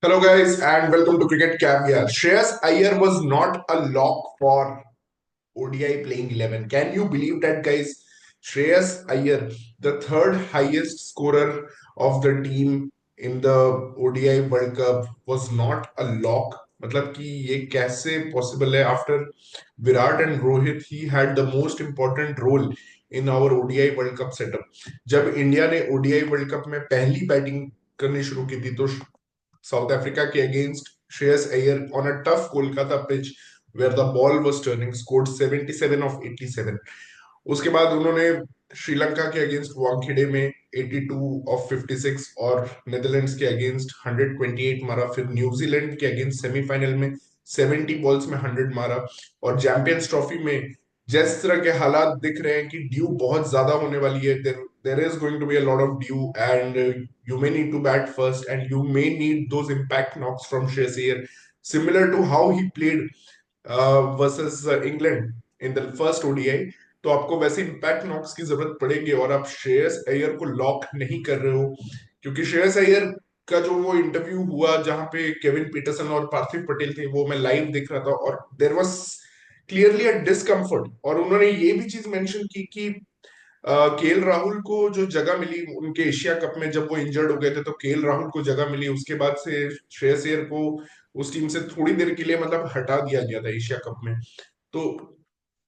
Hello, guys, and welcome to Cricket Caviar. Shreyas Iyer was not a lock for ODI playing 11. Can you believe that, guys? Shreyas Iyer, the third highest scorer of the team in the ODI World Cup, was not a lock. मतलब कि ये कैसे possible है after Virat and Rohit he had the most important role in our ODI world cup setup. जब India ने ODI world cup में पहली batting करनी शुरू की थी तो साउथ अफ्रीका के against Shreyas Iyer on a tough Kolkata pitch where the ball was turning scored 77 of 87। उसके बाद उन्होंने श्रीलंका के अगेंस्ट वानखेड़े में 82 ऑफ 56 और नेदरलैंड्स के अगेंस्ट 128 मारा। फिर न्यूजीलैंड के अगेंस्ट सेमीफाइनल में 70 बॉल्स में 100 मारा। और चैंपियंस ट्रॉफी में जिस तरह के हालात दिख रहे हैं कि ड्यू बहुत ज्यादा होने वाली है, there is going to be a lot of dew, and you may need to bat first and you may need those impact knocks from Shreyas Iyer, similar to how he played versus England in the first ODI। तो आपको वैसे impact Knox की जरूरत पड़ेगी और आप श्रेयस अय्यर को lock नहीं कर रहे हो, क्योंकि श्रेयस अय्यर का जो वो इंटरव्यू हुआ जहां पे केविन पीटरसन और पार्थिव पटेल थे, वो मैं लाइव देख रहा था और there was clearly a discomfort. और उन्होंने ये भी चीज मेंशन की कि केएल राहुल को जो जगह मिली उनके एशिया कप में, जब वो इंजर्ड हो गए थे तो केएल राहुल को जगह मिली, उसके बाद से श्रेयस अय्यर को उस टीम से थोड़ी देर के लिए मतलब हटा दिया गया था एशिया कप में। तो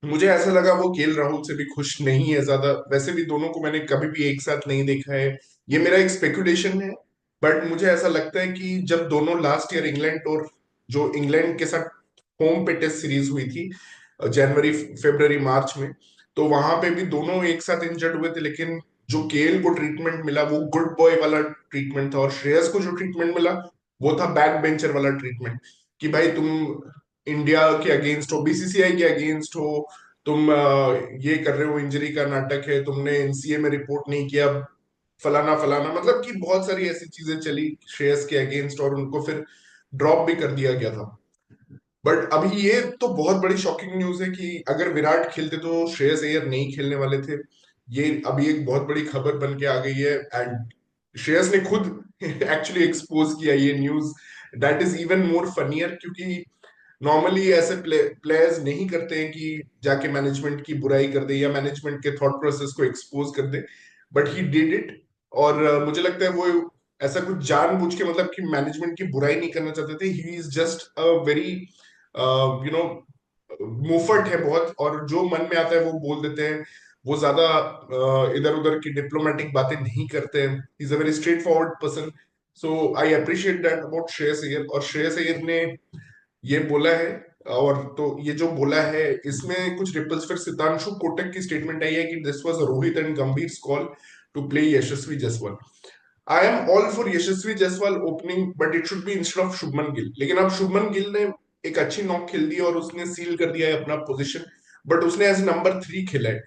मुझे ऐसा लगा वो केएल राहुल से भी खुश नहीं है ज्यादा। वैसे भी दोनों को मैंने कभी भी एक साथ नहीं देखा है, ये मेरा एक स्पेकुलेशन है। बट मुझे ऐसा लगता है कि जब दोनों लास्ट ईयर इंग्लैंड और जो इंग्लैंड के साथ होम पे टेस्ट सीरीज हुई थी जनवरी फरवरी मार्च में, तो वहां पे भी दोनों एक साथ इंजर्ड हुए थे, लेकिन जो केएल को ट्रीटमेंट मिला वो गुड बॉय वाला ट्रीटमेंट था और श्रेयस को जो ट्रीटमेंट मिला वो था बैक बेंचर वाला ट्रीटमेंट। कि भाई तुम इंडिया के अगेंस्ट हो, बीसीसीआई के अगेंस्ट हो, तुम ये कर रहे हो, इंजरी का नाटक है, तुमने एनसीए में रिपोर्ट नहीं किया, फलाना फलाना, मतलब कि बहुत सारी ऐसी चीजें चली श्रेयस के अगेंस्ट और उनको फिर ड्रॉप भी कर दिया गया था। बट अभी ये तो बहुत बड़ी शॉकिंग न्यूज है कि अगर विराट खेलते तो श्रेयस अय्यर नहीं खेलने वाले थे। ये अभी एक बहुत बड़ी खबर बन के आ गई है एंड श्रेयस ने खुद एक्चुअली एक्सपोज किया ये news. That is even more funnier, क्योंकि नॉर्मली ऐसे प्लेयर्स नहीं करते हैं कि जाके मैनेजमेंट की बुराई कर दे या मैनेजमेंट के थॉट प्रोसेस को एक्सपोज कर दे। But he did it. और मुझे लगता है वो ऐसा कुछ जानबूझ के, मतलब कि मैनेजमेंट की बुराई नहीं करना चाहते थे। He is just a very मुफट है बहुत, और जो मन में आता है वो बोल देते हैं। वो ज्यादा इधर उधर की डिप्लोमेटिक बातें नहीं करते हैं। Is a very straight forward person. So I appreciate that about Shreyas Iyer. और श्रेयस अय्यर ने ये बोला है, और तो ये जो बोला है इसमें कुछ रिपल्स, फिर सितांशु कोटक की स्टेटमेंट आई है कि this was Rohit and Gambhir call to play Yashasvi Jaiswal. I am all for Yashasvi Jaiswal opening, but it should be instead of Shubman Gill. लेकिन अब शुभमन गिल ने एक अच्छी नॉक खेल दी और उसने सील कर दिया है अपना पोजीशन, बट उसने एज नंबर 3 खेला है।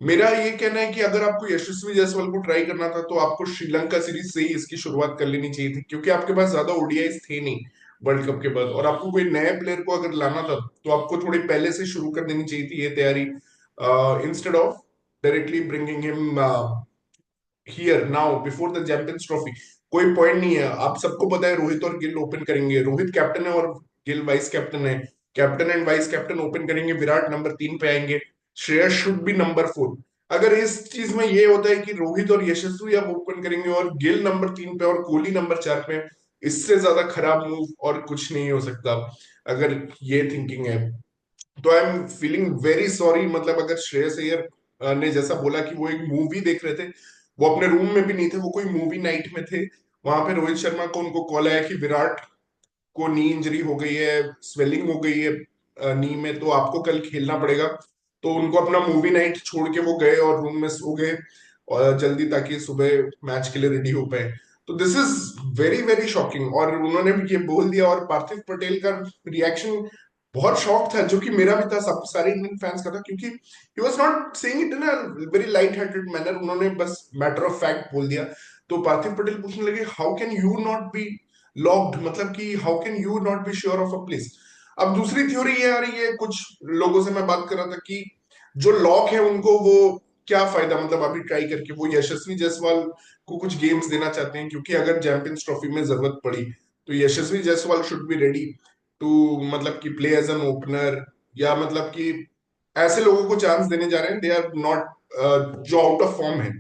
मेरा ये कहना है कि अगर आपको यशस्वी जायसवाल को ट्राई करना था तो आपको श्रीलंका सीरीज से ही इसकी शुरुआत कर लेनी चाहिए थी, क्योंकि आपके पास ज्यादा ओडीआईस थे नहीं वर्ल्ड कप के बाद, और आपको कोई नए प्लेयर को अगर लाना था तो आपको थोड़ी पहले से शुरू कर देनी चाहिए थी ये तैयारी, instead of directly bringing him here now before the champions trophy. कोई पॉइंट नहीं है। आप सबको पता है रोहित और गिल ओपन करेंगे, रोहित कैप्टन है और गिल वाइस कैप्टन है। Captain and vice captain open करेंगे, विराट नंबर 3 पे आएंगे, श्रेयस शुड बी नंबर 4। अगर इस चीज में ये होता है कि रोहित और यशस्वी अब ओपन करेंगे और गिल नंबर 3 पे और कोहली नंबर 4 पे, इससे ज्यादा खराब मूव और कुछ नहीं हो सकता अगर ये थिंकिंग है। तो I am feeling very sorry. मतलब अगर श्रेयस अय्यर ने जैसा बोला कि वो एक मूवी देख रहे थे, वो अपने रूम में भी नहीं थे, वो कोई मूवी नाइट में थे, वहां पे रोहित शर्मा को उनको कॉल आया कि विराट को नी इंजरी हो गई है, स्वेलिंग हो गई है नी में, तो आपको कल खेलना पड़ेगा। तो उनको अपना मूवी नाइट छोड़ के वो गए और रूम में सो गए और जल्दी, ताकि सुबह मैच के लिए रेडी हो पाए। तो this is very very shocking. और उन्होंने भी ये बोल दिया, और पार्थिव पटेल का रिएक्शन बहुत शॉक था, जो कि मेरा भी था, सब सारे इंडियन फैंस का था, क्योंकि he was not saying it in a very light hearted manner. उन्होंने बस मैटर ऑफ फैक्ट बोल दिया। तो पार्थिव पटेल पूछने लगे, how can you not be locked, मतलब कि how can you not be sure of a place. अब दूसरी थ्योरी ये आ रही है, कुछ लोगों से मैं बात कर रहा था कि जो लॉक है उनको वो क्या फायदा, मतलब अभी ट्राई करके वो यशस्वी जायसवाल को कुछ गेम्स देना चाहते हैं, क्योंकि अगर चैंपियंस ट्रॉफी में जरूरत पड़ी तो Yashasvi Jaiswal should be ready to मतलब कि प्ले एज एन ओपनर, या मतलब कि ऐसे लोगों को चांस देने जा रहे हैं, दे आर नॉट जो आउट ऑफ फॉर्म है।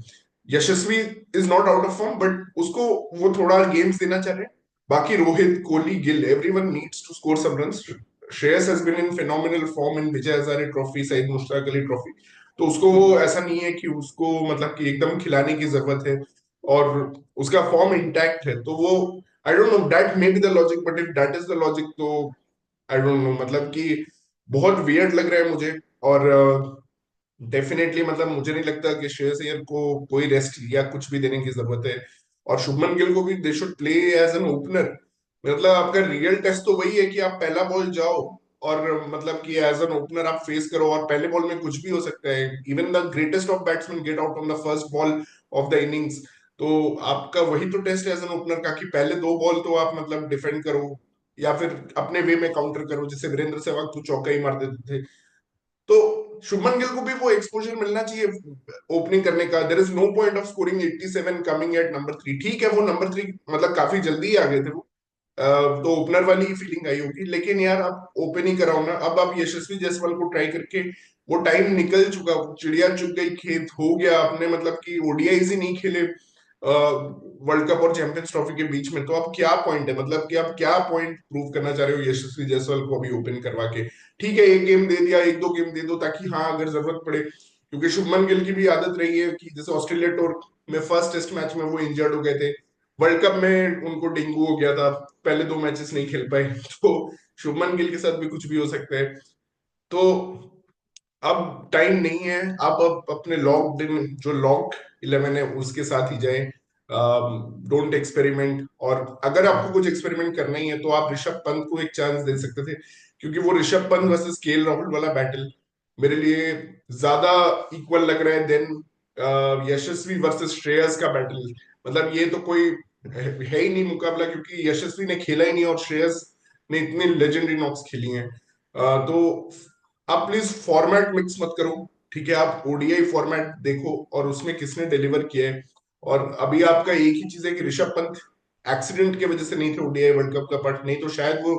Yashasvi is not out of form, but उसको वो थोड़ा गेम्स देना चाह रहे हैं। बाकी Rohit, Kohli, Gill, everyone needs to score some runs. Shreyas has been in phenomenal form in Vijay Hazare trophy, Syed Mushtaq Ali trophy. तो उसको ऐसा नहीं है कि उसको मतलब कि एकदम खिलाने की जरूरत है, और उसका फॉर्म इंटैक्ट है। तो वो I don't know, that may be the logic, but if that is the logic तो आई डोंट नो, मतलब कि बहुत वियर्ड लग रहा है मुझे। और डेफिनेटली मतलब मुझे नहीं लगता कि श्रेयस अय्यर को कोई रेस्ट या कुछ भी देने की जरूरत है। और शुभमन गिल को भी they should play as an opener. मतलब आपका रियल टेस्ट तो वही है कि आप पहला बॉल जाओ और मतलब कि एज एन ओपनर आप फेस करो, और पहले बॉल में कुछ भी हो सकता है। Even the greatest of batsman get out on the first ball of the innings. तो आपका वही तो टेस्ट है एज एन ओपनर का, कि पहले दो बॉल तो आप मतलब डिफेंड करो, या फिर अपने वे में काउंटर करो, जैसे वीरेंद्र सहवाग तो चौका ही मार देते थे। तो शुभमन गिल को भी वो एक्सपोजर मिलना चाहिए ओपनिंग करने का। There is no point of scoring 87 coming at number 3। ठीक है, वो नंबर 3 मतलब काफी जल्दी ही आ गए थे वो, तो ओपनर वाली ही फीलिंग आई होगी। लेकिन यार आप ओपन ही कराओ ना। अब आप यशस्वी जायसवाल को ट्राई करके, वो टाइम निकल चुका, चिड़िया चुग गई, खेत हो गया। आपने मतलब कि ओडीआईज ही नहीं खेले वर्ल्ड कप और चैंपियंस ट्रॉफी के बीच में, तो अब क्या पॉइंट है? मतलब कि आप क्या पॉइंट प्रूव करना चाह रहे हो यशस्वी जायसवाल को अभी ओपन करवा के? ठीक है, एक गेम दे दिया, एक दो गेम दे दो, ताकि हाँ अगर जरूरत पड़े। क्योंकि शुभमन गिल की भी आदत रही है कि जैसे ऑस्ट्रेलिया टूर में फर्स्ट टेस्ट मैच में वो इंजर्ड हो गए थे, वर्ल्ड कप में उनको डेंगू हो गया था, पहले दो मैचेस नहीं खेल पाए। तो शुभमन गिल के साथ भी कुछ भी हो सकता है। तो अब टाइम नहीं है, आप अब अपने लॉक्ड इन जो लॉक 11 है उसके साथ ही जाए। Don't experiment. और अगर आपको कुछ एक्सपेरिमेंट करना ही है तो आप ऋषभ पंत को एक चांस दे सकते थे, क्योंकि वो ऋषभ पंत वर्सेस केएल राहुल वाला बैटल मेरे लिए ज्यादा इक्वल लग रहा है देन यशस्वी वर्सेस श्रेयस का बैटल। मतलब ये तो कोई है ही नहीं मुकाबला, क्योंकि यशस्वी ने खेला ही नहीं और श्रेयस ने इतनी लेजेंडरी नॉक्स खेली हैं। तो आप प्लीज फॉर्मेट मिक्स मत करो। ठीक है, आप ओडीआई फॉर्मेट देखो और उसमें किसने डिलीवर किया है। और अभी आपका एक ही चीज है कि ऋषभ पंत एक्सीडेंट की वजह से नहीं थे ओडीआई वर्ल्ड कप का पार्ट, नहीं तो शायद वो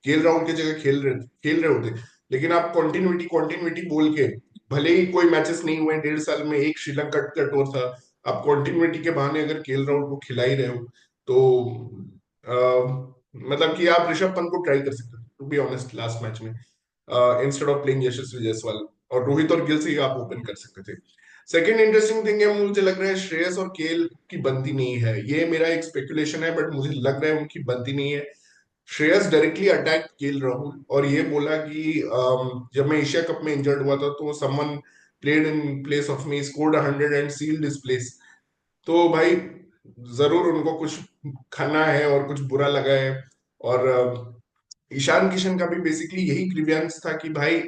केएल राहुल की जगह खेल रहे होते। लेकिन आप कंटिन्यूटी कंटिन्यूटी बोल के, भले ही कोई मैचेस नहीं हुए 1.5 साल में, एक श्रीलंका का टूर था, आप कंटिन्यूटी के बहाने अगर केएल राहुल को खिला ही रहे हो, तो मतलब कि आप ऋषभ पंत को ट्राई कर सकते हो to be honest last match में, instead of playing Yashasvi Jaiswal. और रोहित और गिल से ही आप ओपन कर सकते थे। सेकंड इंटरेस्टिंग थिंग है, मुझे लग रहा है श्रेयस और केएल की बनती नहीं है। ये मेरा एक स्पेकुलेशन है, बट मुझे लग रहा है उनकी बनती नहीं है। Shreyas directly attack KL Rahul और ये बोला कि जब मैं एशिया कप में इंजर्ड हुआ था तो someone played in place of me, scored 100 and sealed his place. तो भाई जरूर उनको कुछ खाना है और कुछ बुरा लगा है। और ईशान किशन का भी बेसिकली यही ग्रीवियंस था कि भाई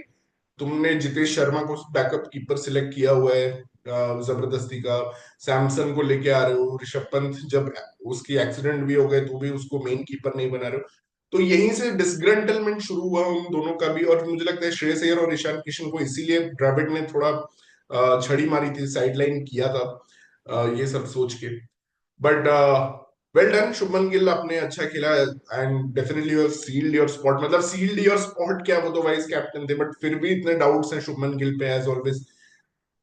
तुमने जितेश शर्मा को बैकअप कीपर सिलेक्ट किया हुआ है जबरदस्ती का, सैमसन को लेके आ रहे हो, ऋषभ पंत जब उसकी एक्सीडेंट भी हो गए तो भी उसको मेन कीपर नहीं बना रहे हो। तो यहीं से डिसग्रंटलमेंट शुरू हुआ उन दोनों का भी। और मुझे लगता है श्रेयस अय्यर और ईशान किशन को इसीलिए द्रविड़ ने थोड़ा छड़ी मारी थी, साइडलाइन किया था ये सब सोच के। But well done Shubman Gill, आपने अच्छा खेला। And definitely you have sealed your spot. मतलब सील्ड योर स्पॉट क्या, वो तो वाइस कैप्टन थे, बट फिर भी इतने डाउट्स हैं शुभमन गिल पे एज ऑलवेज।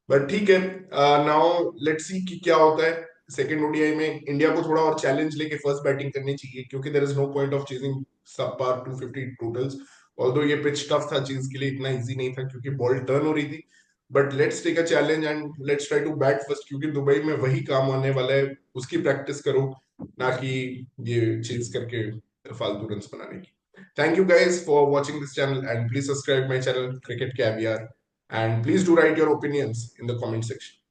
बट ठीक है, नाउ लेट्स सी कि क्या होता है। सेकंड ओडीआई में इंडिया को थोड़ा और चैलेंज लेके फर्स्ट बैटिंग करनी चाहिए, क्योंकि there is no point of chasing subpar 250 totals. Although ये पिच टफ था चीज के लिए, इतना इजी नहीं था क्योंकि बॉल टर्न हो रही थी। But let's take a challenge and let's try to bat first, क्योंकि दुबई में वही काम आने वाला है, उसकी प्रैक्टिस करो, ना कि ये चेज करके फालतू रन्स बनाने की। Thank you guys for watching this channel, and please subscribe my channel Cricket Caviar, and please do write your opinions in the comment section.